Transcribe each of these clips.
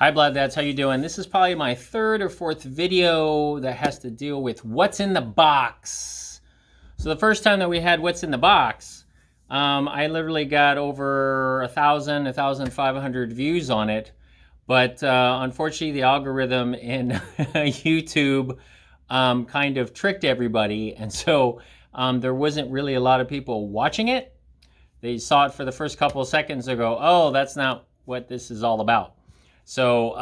Hi Blood Dads, how you doing? This is probably my third or fourth video that has to deal with what's in the box. So the first time that we had what's in the box, I literally got over 1,500 views on it. But unfortunately, the algorithm in YouTube kind of tricked everybody. And so there wasn't really a lot of people watching it. They saw it for the first couple of seconds and go, oh, that's not what this is all about. So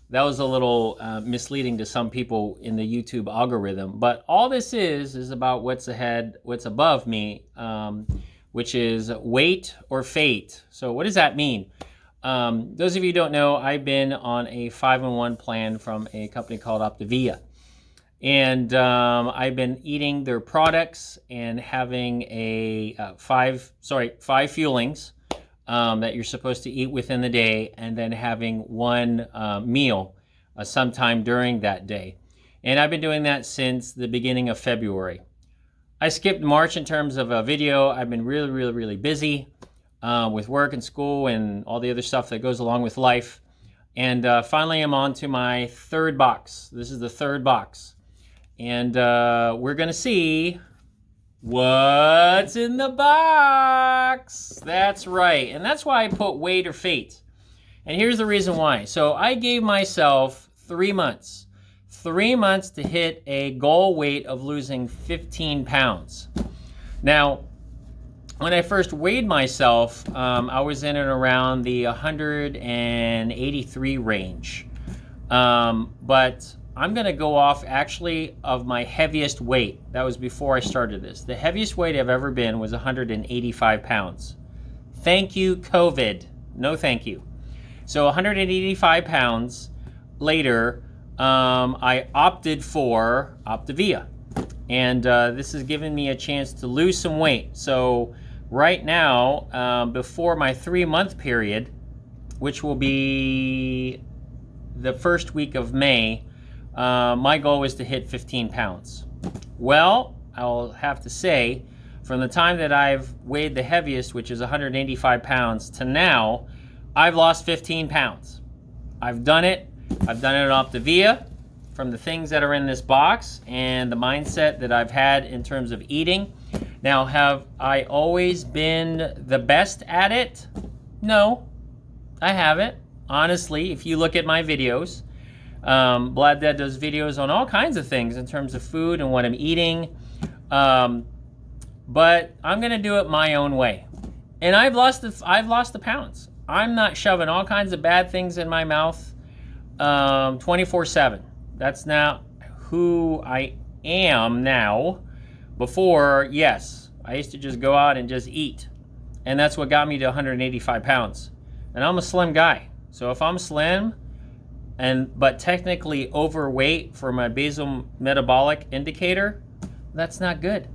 that was a little misleading to some people in the YouTube algorithm. But all this is about what's ahead, what's above me, which is weight or fate. So what does that mean? Those of you who don't know, I've been on a 5-in-1 plan from a company called Optavia. And I've been eating their products and having a five fuelings that you're supposed to eat within the day, and then having one meal sometime during that day. And I've been doing that since the beginning of February. I skipped March in terms of a video. I've been really busy with work and school and all the other stuff that goes along with life. And finally I'm on to my third box. This is the third box. And we're gonna see what's in the box. That's right. And that's why I put weight or fate. And here's the reason why. So I gave myself 3 months. 3 months to hit a goal weight of losing 15 pounds. Now, when I first weighed myself, I was in and around the 183 range. But I'm gonna go off actually of my heaviest weight. That was before I started this. The heaviest weight I've ever been was 185 pounds. Thank you, COVID. No thank you. So 185 pounds later, I opted for Optavia. And this has given me a chance to lose some weight. So right now, before my 3-month period, which will be the first week of May, my goal was to hit 15 pounds. Well, I'll have to say, from the time that I've weighed the heaviest, which is 185 pounds, to now, I've lost 15 pounds. I've done it. I've done it on Optavia, from the things that are in this box and the mindset that I've had in terms of eating. Now, have I always been the best at it? No, I haven't. Honestly, if you look at my videos, Blood Dad does videos on all kinds of things in terms of food and what I'm eating. But I'm gonna do it my own way. And I've lost the pounds. I'm not shoving all kinds of bad things in my mouth 24/7. That's not who I am now. Before, yes, I used to just go out and just eat. And that's what got me to 185 pounds. And I'm a slim guy. So if I'm slim, but technically overweight for my basal metabolic indicator, that's not good.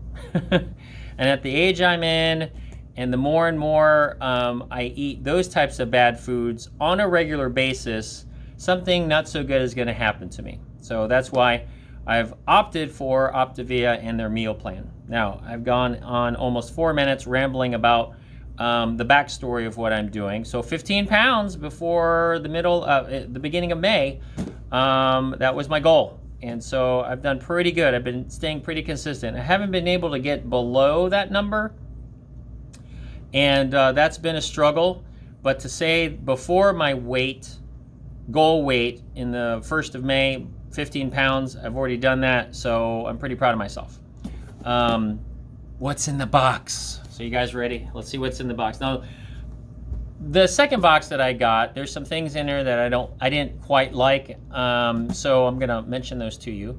And at the age I'm in, and the more and more I eat those types of bad foods on a regular basis, something not so good is gonna happen to me. So that's why I've opted for Optavia and their meal plan. Now, I've gone on almost 4 minutes rambling about the backstory of what I'm doing. So 15 pounds before the beginning of May, that was my goal. And so I've done pretty good. I've been staying pretty consistent. I haven't been able to get below that number. And that's been a struggle. But to say before my goal weight in the 1st of May, 15 pounds, I've already done that. So I'm pretty proud of myself. What's in the box? So you guys ready? Let's see what's in the box. Now, the second box that I got, there's some things in there that I didn't quite like. So I'm gonna mention those to you.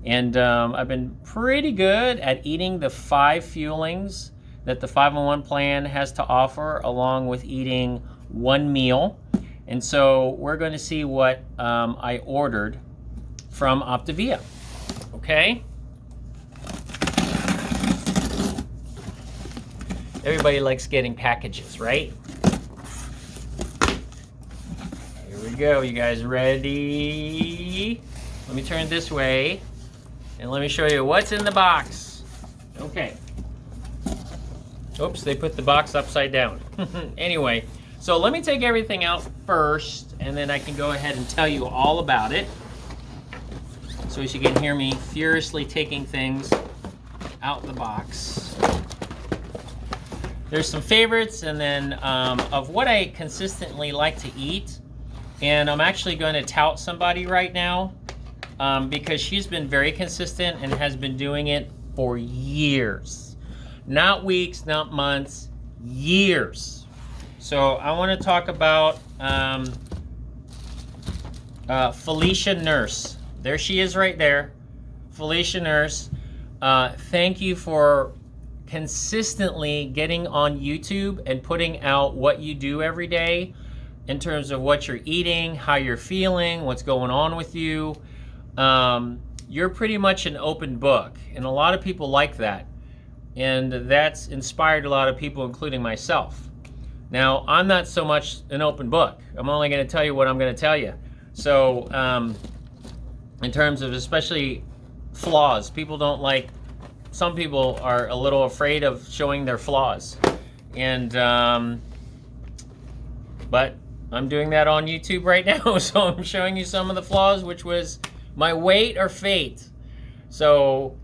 And I've been pretty good at eating the 5 fuelings that the 5-in-1 plan has to offer, along with eating 1 meal. And so we're gonna see what I ordered from Optavia, okay? Everybody likes getting packages, right? Here we go. You guys ready? Let me turn it this way and let me show you what's in the box. Okay. Oops, they put the box upside down. Anyway, So let me take everything out first, and then I can go ahead and tell you all about it. So as you can hear me furiously taking things out the box. There's some favorites, and then of what I consistently like to eat. And I'm actually going to tout somebody right now because she's been very consistent and has been doing it for years. Not weeks, not months, years. So I want to talk about Felicia Nurse. There she is right there. Felicia Nurse. Thank you for consistently getting on YouTube and putting out what you do every day in terms of what you're eating, how you're feeling, what's going on with you. You're pretty much an open book, and a lot of people like that. And that's inspired a lot of people, including myself. Now, I'm not so much an open book. I'm only going to tell you what I'm going to tell you. So, in terms of especially flaws, people don't like, some people are a little afraid of showing their flaws. And, but I'm doing that on YouTube right now, so I'm showing you some of the flaws, which was my weight or fate. So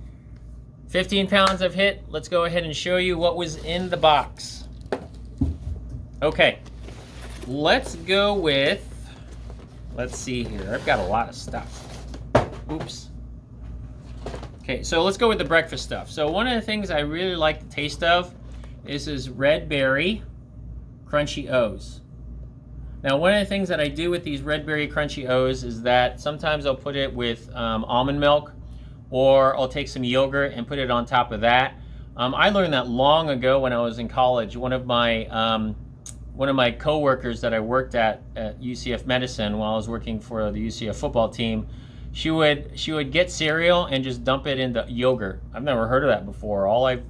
15 pounds I've hit. Let's go ahead and show you what was in the box. Okay, let's go with, let's see here. I've got a lot of stuff. Oops. Okay, so let's go with the breakfast stuff. So one of the things I really like the taste of is red berry crunchy O's. Now, one of the things that I do with these red berry crunchy O's is that sometimes I'll put it with almond milk, or I'll take some yogurt and put it on top of that. I learned that long ago when I was in college. One of my coworkers that I worked at UCF Medicine while I was working for the UCF football team, she would get cereal and just dump it into yogurt. I've never heard of that before. All I've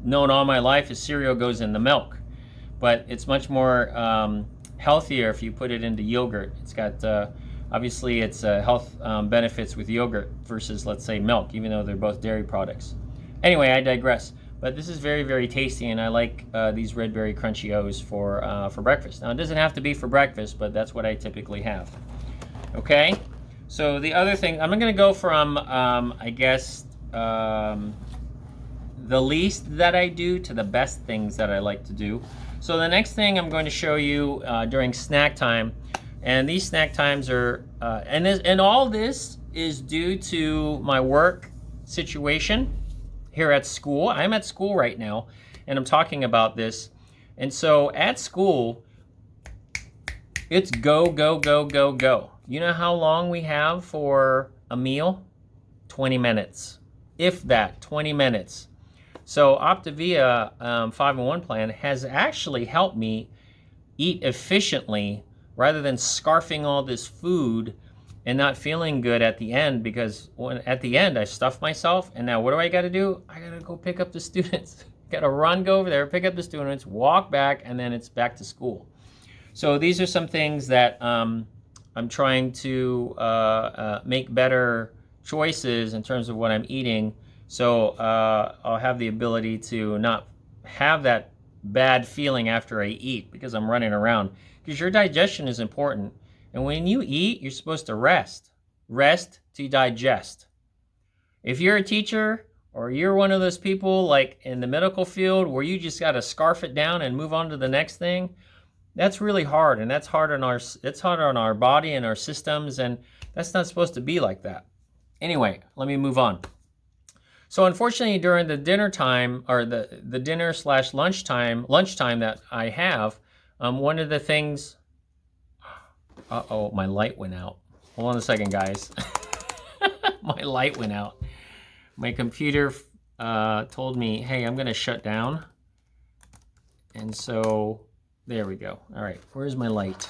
known all my life is cereal goes in the milk, but it's much more healthier if you put it into yogurt. It's got obviously it's health benefits with yogurt versus, let's say, milk, even though they're both dairy products. Anyway, I digress. But this is very, very tasty, and I like these red berry crunchy O's for breakfast. Now, it doesn't have to be for breakfast, but that's what I typically have. Okay. So the other thing, I'm going to go from, I guess, the least that I do to the best things that I like to do. So the next thing I'm going to show you during snack time, and these snack times are, and all this is due to my work situation here at school. I'm at school right now, and I'm talking about this. And so at school, it's go, go, go, go, go. You know how long we have for a meal? 20 minutes. If that, 20 minutes. So Optavia 5-in-1 plan has actually helped me eat efficiently rather than scarfing all this food and not feeling good at the end, because at the end I stuffed myself, and now what do I got to do? I got to go pick up the students. Got to run, go over there, pick up the students, walk back, and then it's back to school. So these are some things that I'm trying to make better choices in terms of what I'm eating. So I'll have the ability to not have that bad feeling after I eat because I'm running around. Because your digestion is important. And when you eat, you're supposed to rest. Rest to digest. If you're a teacher or you're one of those people like in the medical field where you just got to scarf it down and move on to the next thing, that's really hard, and that's hard on our body and our systems, and that's not supposed to be like that. Anyway, let me move on. So unfortunately, during the dinner time, or the dinner / lunchtime that I have, one of the things, uh-oh, my light went out. Hold on a second, guys. My light went out. My computer told me, hey, I'm gonna shut down. And so, there we go. All right, where's my light?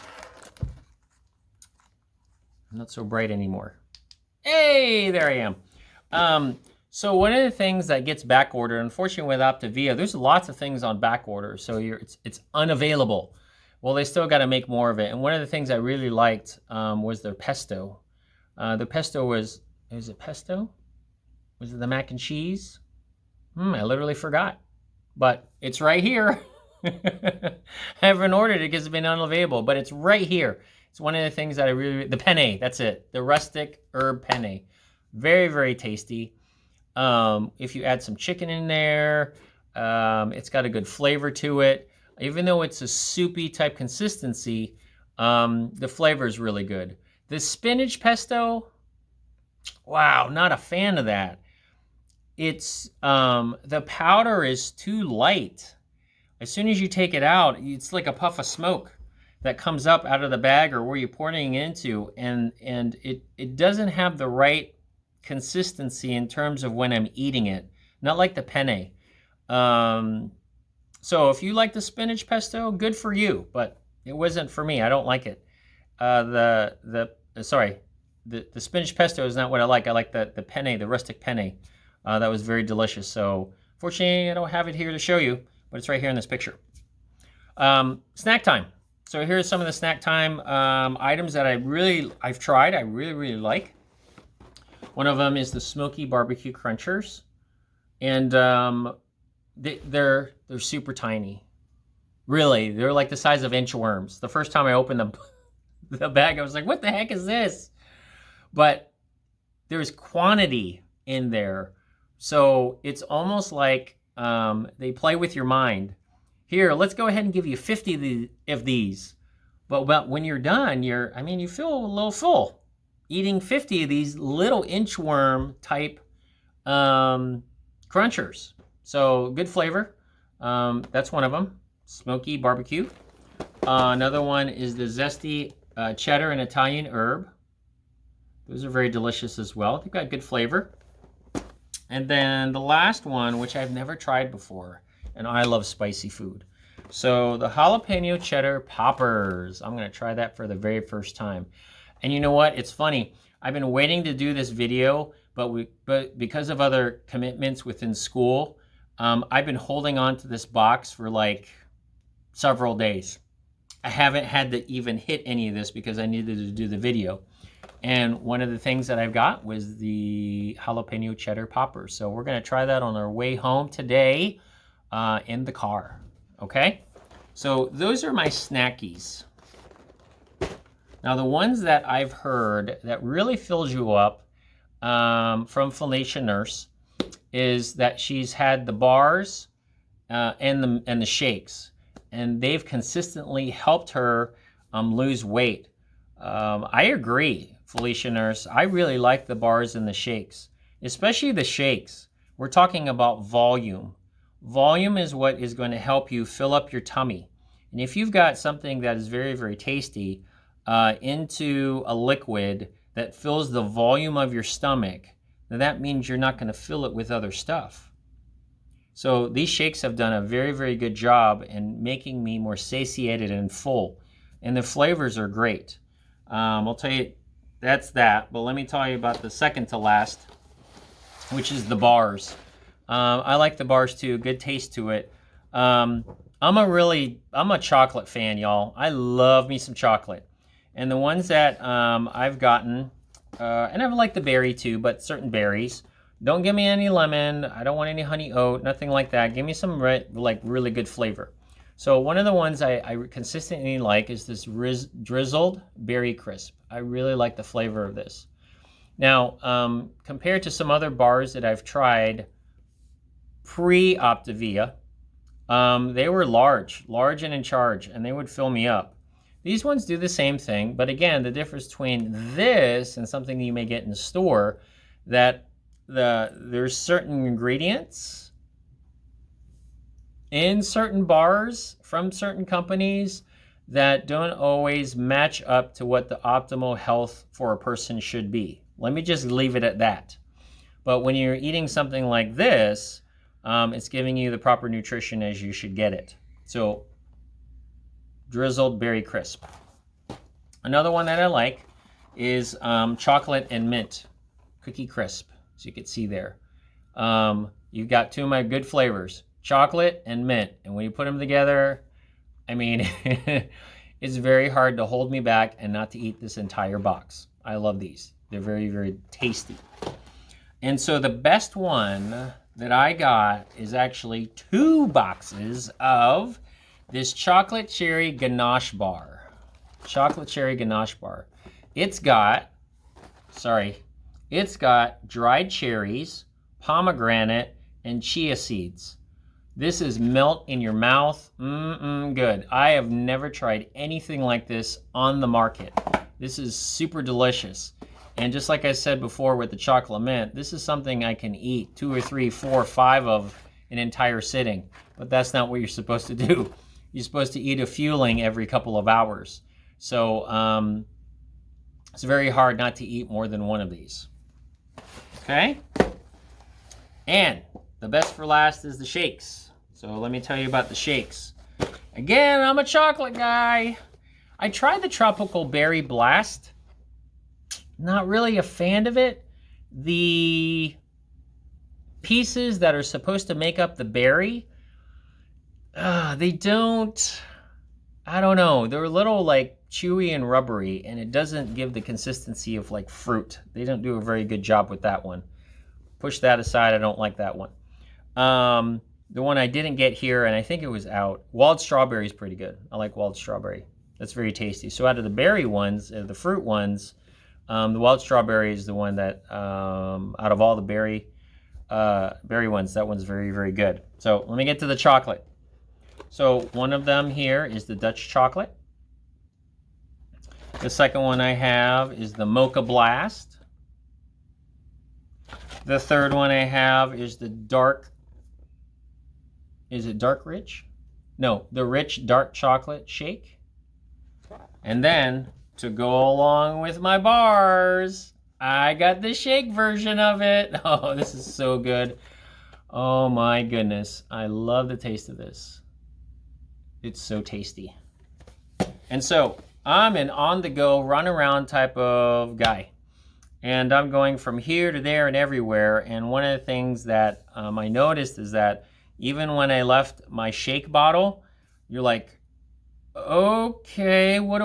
Not so bright anymore. Hey, there I am. So one of the things that gets back ordered, unfortunately with Optavia, there's lots of things on back order, so it's unavailable. Well, they still got to make more of it. And one of the things I really liked was their pesto. The pesto was it pesto? Was it the mac and cheese? I literally forgot. But it's right here. I haven't ordered it because it's been unavailable, but it's right here. It's one of the things that I really, the penne, that's it. The rustic herb penne. Very, very tasty. If you add some chicken in there, it's got a good flavor to it. Even though it's a soupy type consistency, the flavor is really good. The spinach pesto, wow, not a fan of that. It's, the powder is too light. As soon as you take it out, it's like a puff of smoke that comes up out of the bag or where you're pouring it into, and it doesn't have the right consistency in terms of when I'm eating it. Not like the penne. So if you like the spinach pesto, good for you, but it wasn't for me. I don't like it. The spinach pesto is not what I like. I like the penne, the rustic penne. That was very delicious. So fortunately, I don't have it here to show you, but it's right here in this picture. Snack time. So here's some of the snack time items that I've tried. I really like. One of them is the smoky barbecue crunchers, and they're super tiny. Really, they're like the size of inchworms. The first time I opened the bag, I was like, "What the heck is this?" But there's quantity in there, so it's almost like they play with your mind. Here, let's go ahead and give you 50 of these. But when you're done, you feel a little full. Eating 50 of these little inchworm type crunchers. So good flavor. That's one of them. Smoky barbecue. Another one is the zesty cheddar and Italian herb. Those are very delicious as well. They've got good flavor. And then the last one, which I've never tried before, and I love spicy food. So the jalapeno cheddar poppers. I'm going to try that for the very first time. And you know what? It's funny. I've been waiting to do this video, but because of other commitments within school, I've been holding on to this box for like several days. I haven't had to even hit any of this because I needed to do the video. And one of the things that I've got was the jalapeno cheddar poppers. So we're going to try that on our way home today in the car. Okay? So those are my snackies. Now the ones that I've heard that really fills you up from Felicia Nurse is that she's had the bars and the shakes, and they've consistently helped her lose weight. I agree, Felicia Nurse. I really like the bars and the shakes, especially the shakes. We're talking about volume. Volume is what is going to help you fill up your tummy. And if you've got something that is very, very tasty into a liquid that fills the volume of your stomach, then that means you're not going to fill it with other stuff. So these shakes have done a very, very good job in making me more satiated and full. And the flavors are great. I'll tell you, that's that. But let me tell you about the second to last, which is the bars. I like the bars too. Good taste to it. I'm a chocolate fan, y'all. I love me some chocolate. And the ones that I've gotten, and I like the berry too, but certain berries. Don't give me any lemon. I don't want any honey oat, nothing like that. Give me some really good flavor. So one of the ones I consistently like is this drizzled berry crisp. I really like the flavor of this. Now, compared to some other bars that I've tried pre-Optavia, they were large and in charge, and they would fill me up. These ones do the same thing, but again, the difference between this and something you may get in the store, that there's certain ingredients in certain bars from certain companies that don't always match up to what the optimal health for a person should be. Let me just leave it at that. But when you're eating something like this, it's giving you the proper nutrition as you should get it. So, drizzled berry crisp. Another one that I like is chocolate and mint cookie crisp, as you can see there. You've got two of my good flavors, chocolate and mint. And when you put them together, I mean, it's very hard to hold me back and not to eat this entire box. I love these. They're very, very tasty. And so the best one that I got is actually 2 boxes of this chocolate cherry ganache bar. Chocolate cherry ganache bar. It's got dried cherries, pomegranate, and chia seeds. This is melt in your mouth. Good. I have never tried anything like this on the market. This is super delicious. And just like I said before with the chocolate mint, this is something I can eat 2 or 3, 4, 5 of an entire sitting. But that's not what you're supposed to do. You're supposed to eat a fueling every couple of hours. So it's very hard not to eat more than one of these. Okay? And the best for last is the shakes. So let me tell you about the shakes. Again, I'm a chocolate guy. I tried the Tropical Berry Blast. Not really a fan of it. The pieces that are supposed to make up the berry, they don't, I don't know. They're a little like chewy and rubbery, and it doesn't give the consistency of like fruit. They don't do a very good job with that one. Push that aside, I don't like that one. The one I didn't get here, and I think it was out, Wild Strawberry is pretty good. I like Wild Strawberry. That's very tasty. So out of the berry ones, the fruit ones, the Wild Strawberry is the one that, out of all the berry ones, that one's very, very good. So let me get to the chocolate. So one of them here is the Dutch chocolate. The second one I have is the Mocha Blast. The third one I have is the dark, is it dark rich? No, the rich dark chocolate shake. And then to go along with my bars, I got the shake version of it. Oh, this is so good. Oh my goodness. I love the taste of this. It's so tasty. And so I'm an on-the-go, run-around type of guy. And I'm going from here to there and everywhere. And one of the things that I noticed is that even when I left my shake bottle, you're like, okay, what do